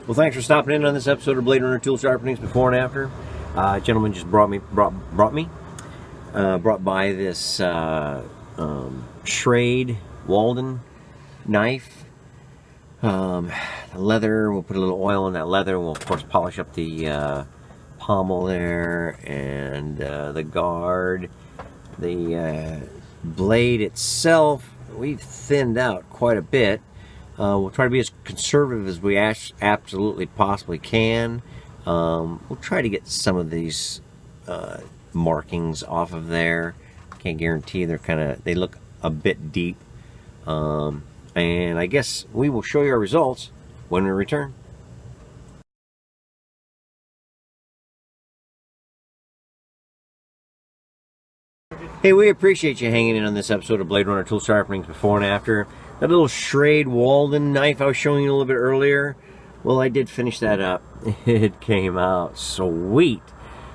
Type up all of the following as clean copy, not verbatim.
Well, thanks for stopping in on this episode of Bladerunner Tool Sharpenings Before and After. A gentleman just brought by this Shrade-Walden knife. Leather, we'll put a little oil in that leather. We'll of course polish up the pommel there and the guard. The blade itself, we've thinned out quite a bit. We'll try to be as conservative as we absolutely possibly can. We'll try to get some of these markings off of there. Can't guarantee, they look a bit deep. And I guess we will show you our results when we return. Hey, we appreciate you hanging in on this episode of Bladerunner Tool Sharpenings Before and After. That little Shrade-Walden knife I was showing you a little bit earlier, well, I did finish that up. It came out sweet.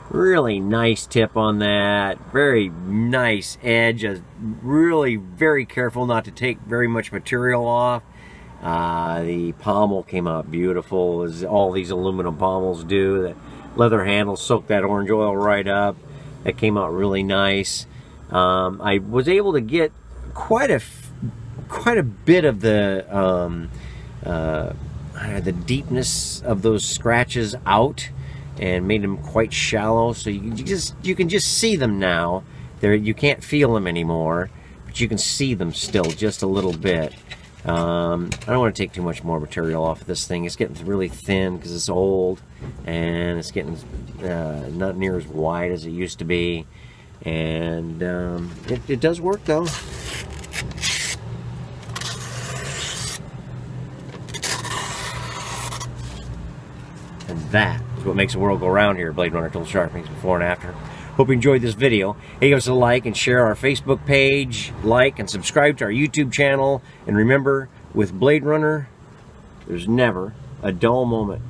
Really nice tip on that. Very nice edge. Really very careful not to take very much material off. The pommel came out beautiful, as all these aluminum pommels do. The leather handle soaked that orange oil right up. That came out really nice. I was able to get quite a bit of the deepness of those scratches out, and made them quite shallow, so you can just see them now. You can't feel them anymore, but you can see them still just a little bit. I don't want to take too much more material off of this thing. It's getting really thin because it's old, and it's getting not near as wide as it used to be. And it does work though. And that is what makes the world go round here at Bladerunner Tool Sharpenings Before and After. Hope you enjoyed this video. Hey, give us a like and share our Facebook page, like and subscribe to our YouTube channel. And remember, with Bladerunner, there's never a dull moment.